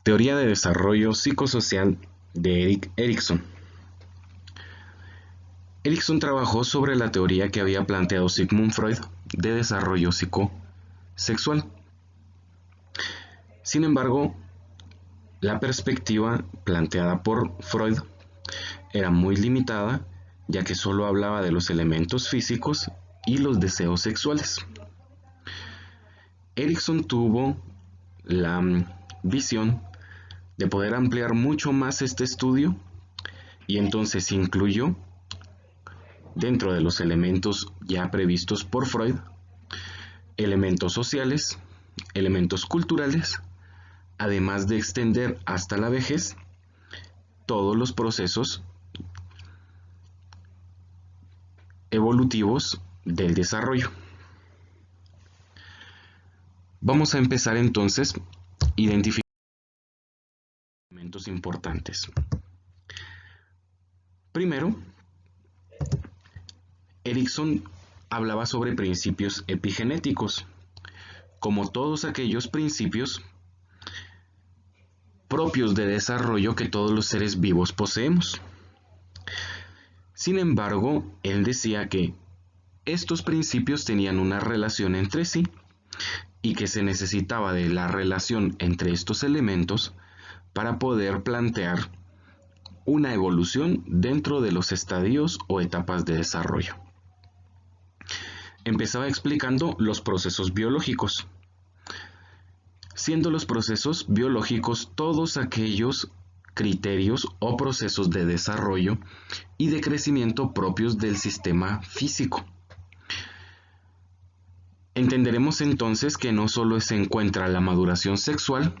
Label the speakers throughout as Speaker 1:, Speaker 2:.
Speaker 1: Teoría de desarrollo psicosocial de Erik Erikson. Erikson trabajó sobre la teoría que había planteado Sigmund Freud de desarrollo psicosexual. Sin embargo, la perspectiva planteada por Freud era muy limitada, ya que solo hablaba de los elementos físicos y los deseos sexuales. Erikson tuvo la visión de poder ampliar mucho más este estudio y entonces incluyó, dentro de los elementos ya previstos por Freud, elementos sociales, elementos culturales, además de extender hasta la vejez todos los procesos evolutivos del desarrollo. Vamos a empezar entonces identificando elementos importantes. Primero, Erikson hablaba sobre principios epigenéticos, como todos aquellos principios propios de desarrollo que todos los seres vivos poseemos. Sin embargo, él decía que estos principios tenían una relación entre sí y que se necesitaba de la relación entre estos elementos para poder plantear una evolución dentro de los estadios o etapas de desarrollo. Empezaba explicando los procesos biológicos, siendo los procesos biológicos todos aquellos criterios o procesos de desarrollo y de crecimiento propios del sistema físico. Entenderemos entonces que no solo se encuentra la maduración sexual,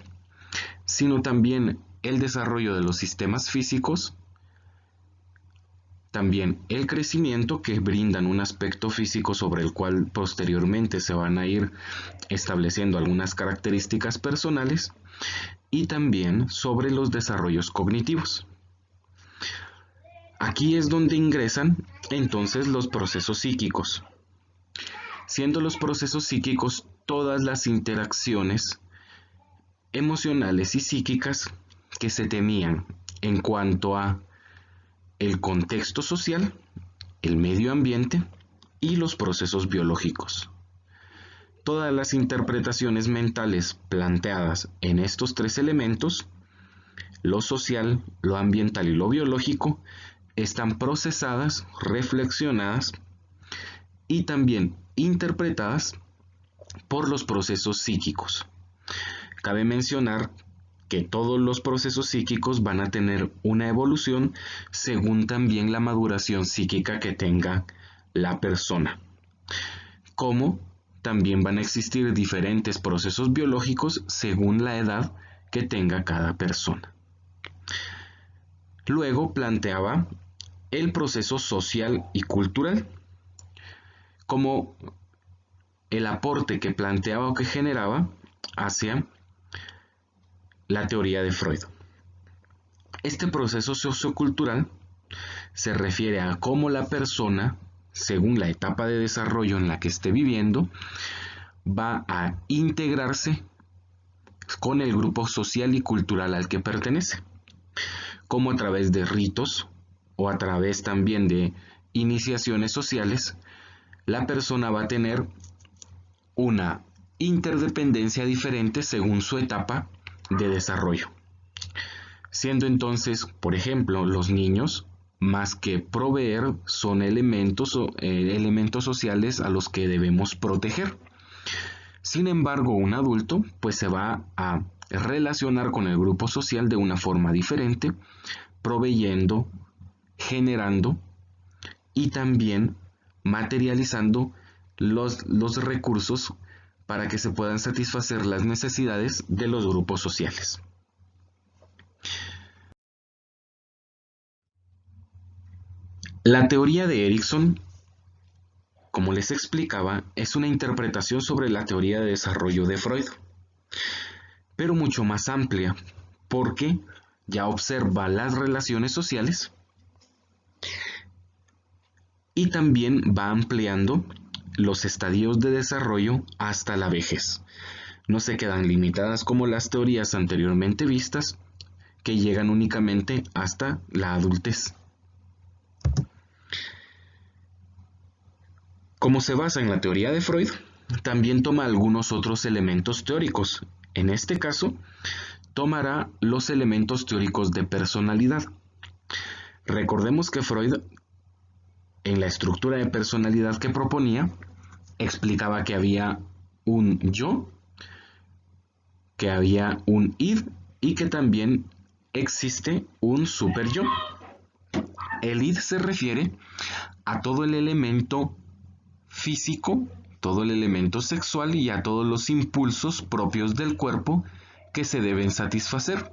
Speaker 1: sino también el desarrollo de los sistemas físicos, también el crecimiento, que brindan un aspecto físico sobre el cual posteriormente se van a ir estableciendo algunas características personales, y también sobre los desarrollos cognitivos. Aquí es donde ingresan entonces los procesos psíquicos, siendo los procesos psíquicos todas las interacciones emocionales y psíquicas que se tenían en cuanto a el contexto social, el medio ambiente y los procesos biológicos. Todas las interpretaciones mentales planteadas en estos tres elementos, lo social, lo ambiental y lo biológico, están procesadas, reflexionadas y también interpretadas por los procesos psíquicos. Cabe mencionar que todos los procesos psíquicos van a tener una evolución según también la maduración psíquica que tenga la persona. Como también van a existir diferentes procesos biológicos según la edad que tenga cada persona. Luego planteaba el proceso social y cultural como el aporte que planteaba o que generaba hacia la teoría de Freud. Este proceso sociocultural se refiere a cómo la persona, según la etapa de desarrollo en la que esté viviendo, va a integrarse con el grupo social y cultural al que pertenece, como a través de ritos o a través también de iniciaciones sociales, la persona va a tener una interdependencia diferente según su etapa de desarrollo. Siendo entonces, por ejemplo, los niños, más que proveer, son elementos sociales a los que debemos proteger. Sin embargo, un adulto pues se va a relacionar con el grupo social de una forma diferente, proveyendo, generando y también materializando los recursos para que se puedan satisfacer las necesidades de los grupos sociales. La teoría de Erikson, como les explicaba, es una interpretación sobre la teoría de desarrollo de Freud, pero mucho más amplia, porque ya observa las relaciones sociales y también va ampliando los estadios de desarrollo hasta la vejez. no se quedan limitadas como las teorías anteriormente vistas, que llegan únicamente hasta la adultez. Como se basa en la teoría de Freud, también toma algunos otros elementos teóricos. En este caso, tomará los elementos teóricos de personalidad. Recordemos que Freud, en la estructura de personalidad que proponía, explicaba que había un yo, que había un id y que también existe un superyo. El id se refiere a todo el elemento físico, todo el elemento sexual y a todos los impulsos propios del cuerpo que se deben satisfacer.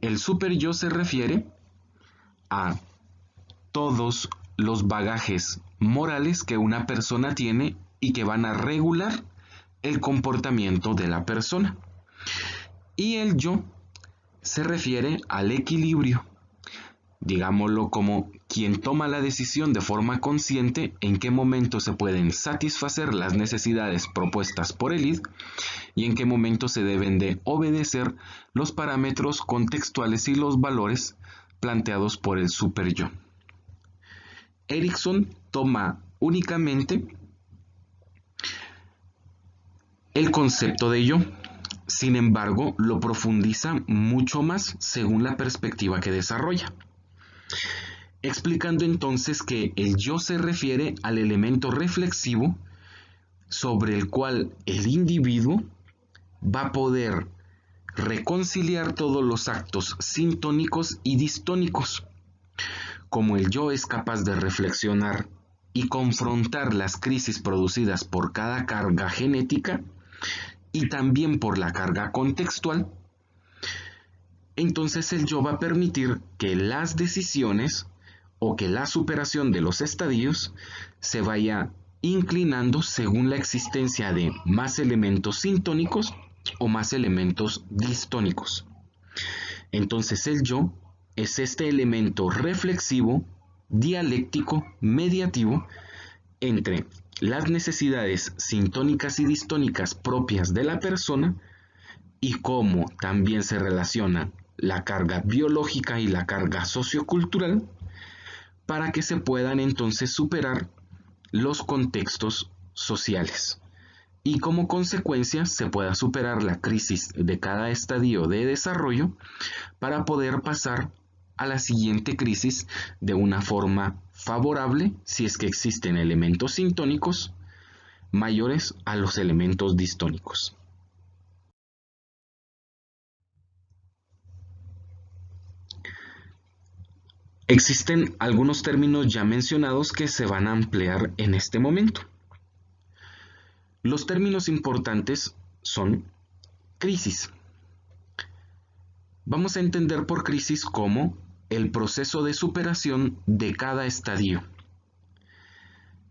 Speaker 1: El superyo se refiere a todos los bagajes morales que una persona tiene y que van a regular el comportamiento de la persona. Y el yo se refiere al equilibrio, digámoslo como quien toma la decisión de forma consciente en qué momento se pueden satisfacer las necesidades propuestas por el id y en qué momento se deben de obedecer los parámetros contextuales y los valores planteados por el superyo. Erikson toma únicamente el concepto de yo, sin embargo, lo profundiza mucho más según la perspectiva que desarrolla, explicando entonces que el yo se refiere al elemento reflexivo sobre el cual el individuo va a poder reconciliar todos los actos sintónicos y distónicos. Como el yo es capaz de reflexionar y confrontar las crisis producidas por cada carga genética y también por la carga contextual, entonces el yo va a permitir que las decisiones o que la superación de los estadios se vaya inclinando según la existencia de más elementos sintónicos o más elementos distónicos. Entonces el yo es este elemento reflexivo, dialéctico, mediativo entre las necesidades sintónicas y distónicas propias de la persona y cómo también se relaciona la carga biológica y la carga sociocultural para que se puedan entonces superar los contextos sociales y como consecuencia se pueda superar la crisis de cada estadio de desarrollo para poder pasar a la siguiente crisis de una forma favorable si es que existen elementos sintónicos mayores a los elementos distónicos. Existen algunos términos ya mencionados que se van a ampliar en este momento. Los términos importantes son crisis. Vamos a entender por crisis como el proceso de superación de cada estadio.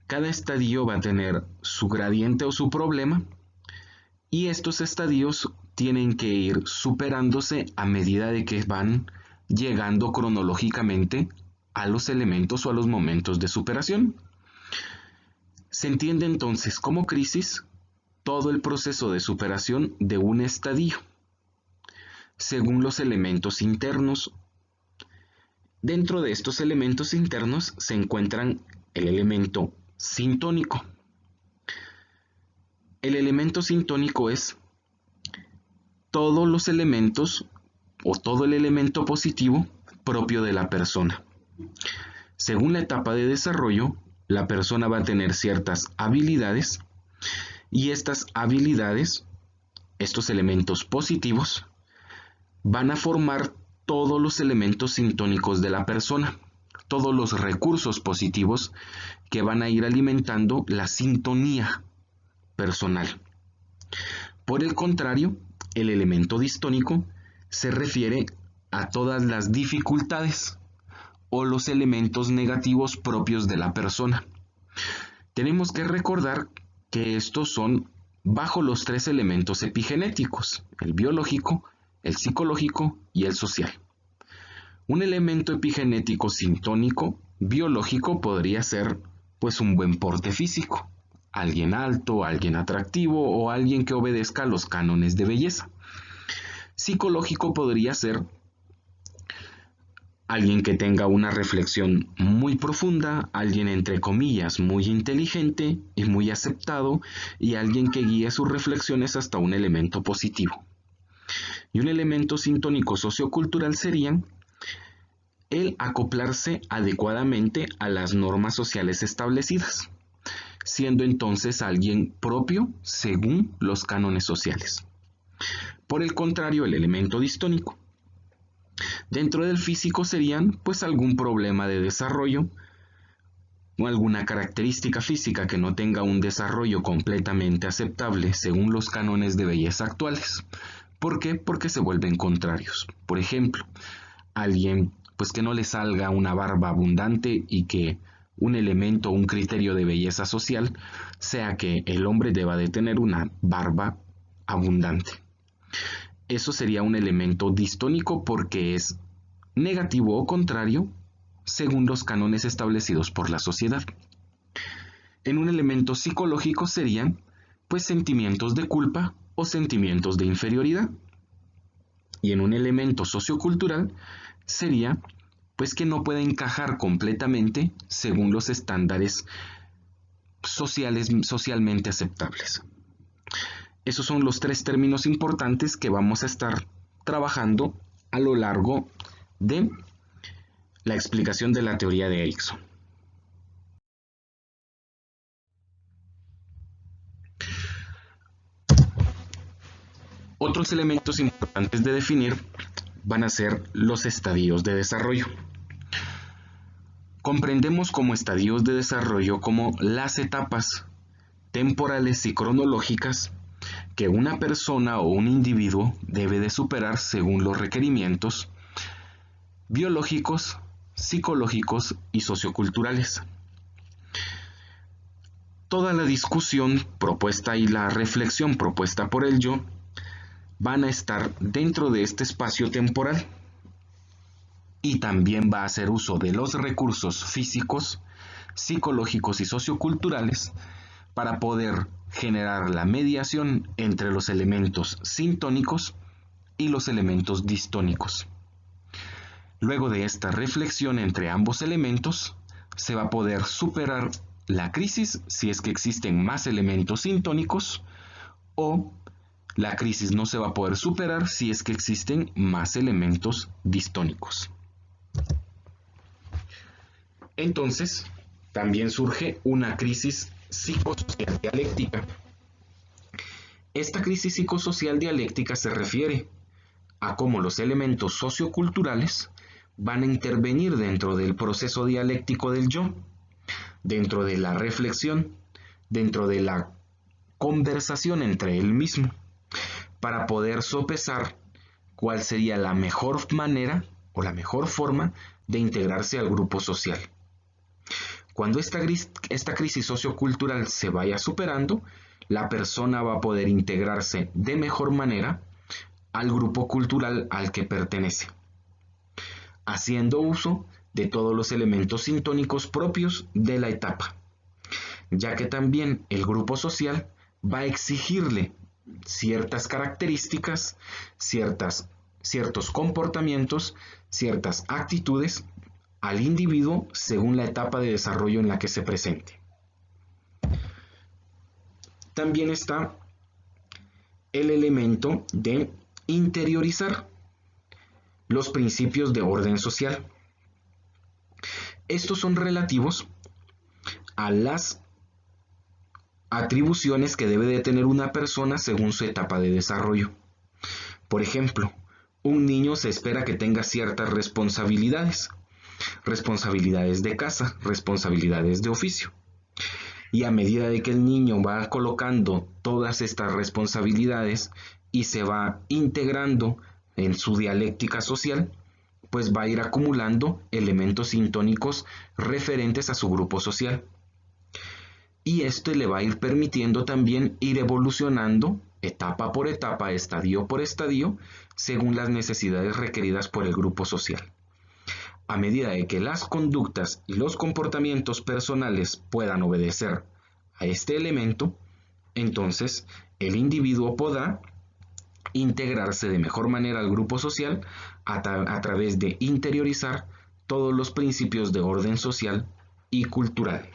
Speaker 1: Cada estadio va a tener su gradiente o su problema y estos estadios tienen que ir superándose a medida de que van llegando cronológicamente a los elementos o a los momentos de superación. Se entiende entonces como crisis todo el proceso de superación de un estadio, según los elementos internos. Dentro de estos elementos internos se encuentran el elemento sintónico. El elemento sintónico es todos los elementos o todo el elemento positivo propio de la persona. Según la etapa de desarrollo, la persona va a tener ciertas habilidades y estas habilidades, estos elementos positivos, van a formar todos los elementos sintónicos de la persona, todos los recursos positivos que van a ir alimentando la sintonía personal. Por el contrario, el elemento distónico se refiere a todas las dificultades o los elementos negativos propios de la persona. Tenemos que recordar que estos son bajo los tres elementos epigenéticos, el biológico, el psicológico y el social. Un elemento epigenético sintónico biológico podría ser pues un buen porte físico, alguien alto, alguien atractivo o alguien que obedezca a los cánones de belleza. Psicológico podría ser alguien que tenga una reflexión muy profunda, alguien entre comillas muy inteligente y muy aceptado, y alguien que guíe sus reflexiones hasta un elemento positivo. Y un elemento sintónico sociocultural sería el acoplarse adecuadamente a las normas sociales establecidas, siendo entonces alguien propio según los cánones sociales. Por el contrario, el elemento distónico. Dentro del físico serían pues algún problema de desarrollo o alguna característica física que no tenga un desarrollo completamente aceptable según los cánones de belleza actuales. ¿Por qué? Porque se vuelven contrarios. Por ejemplo, alguien pues que no le salga una barba abundante y que un elemento o un criterio de belleza social sea que el hombre deba de tener una barba abundante. Eso sería un elemento distónico porque es negativo o contrario según los cánones establecidos por la sociedad. En un elemento psicológico serían pues sentimientos de culpa o sentimientos de inferioridad. Y en un elemento sociocultural sería pues que no puede encajar completamente según los estándares socialmente aceptables. Esos son los tres términos importantes que vamos a estar trabajando a lo largo de la explicación de la teoría de Erikson. Otros elementos importantes de definir van a ser los estadios de desarrollo. Comprendemos como estadios de desarrollo como las etapas temporales y cronológicas que una persona o un individuo debe de superar según los requerimientos biológicos, psicológicos y socioculturales. Toda la discusión propuesta y la reflexión propuesta por el yo van a estar dentro de este espacio temporal y también va a hacer uso de los recursos físicos, psicológicos y socioculturales para poder generar la mediación entre los elementos sintónicos y los elementos distónicos. Luego de esta reflexión entre ambos elementos, se va a poder superar la crisis si es que existen más elementos sintónicos, o la crisis no se va a poder superar si es que existen más elementos distónicos. Entonces, también surge una crisis psicosocial dialéctica. Esta crisis psicosocial dialéctica se refiere a cómo los elementos socioculturales van a intervenir dentro del proceso dialéctico del yo, dentro de la reflexión, dentro de la conversación entre él mismo, para poder sopesar cuál sería la mejor manera o la mejor forma de integrarse al grupo social. Cuando esta crisis sociocultural se vaya superando, la persona va a poder integrarse de mejor manera al grupo cultural al que pertenece, haciendo uso de todos los elementos sintónicos propios de la etapa, ya que también el grupo social va a exigirle ciertas características, ciertos comportamientos, ciertas actitudes al individuo según la etapa de desarrollo en la que se presente. También está el elemento de interiorizar los principios de orden social. Estos son relativos a las atribuciones que debe de tener una persona según su etapa de desarrollo. Por ejemplo, un niño se espera que tenga ciertas responsabilidades de casa, responsabilidades de oficio. Y a medida de que el niño va colocando todas estas responsabilidades y se va integrando en su dialéctica social, pues va a ir acumulando elementos sintónicos referentes a su grupo social. Y esto le va a ir permitiendo también ir evolucionando etapa por etapa, estadio por estadio, según las necesidades requeridas por el grupo social. A medida de que las conductas y los comportamientos personales puedan obedecer a este elemento, entonces el individuo podrá integrarse de mejor manera al grupo social a través de interiorizar todos los principios de orden social y cultural.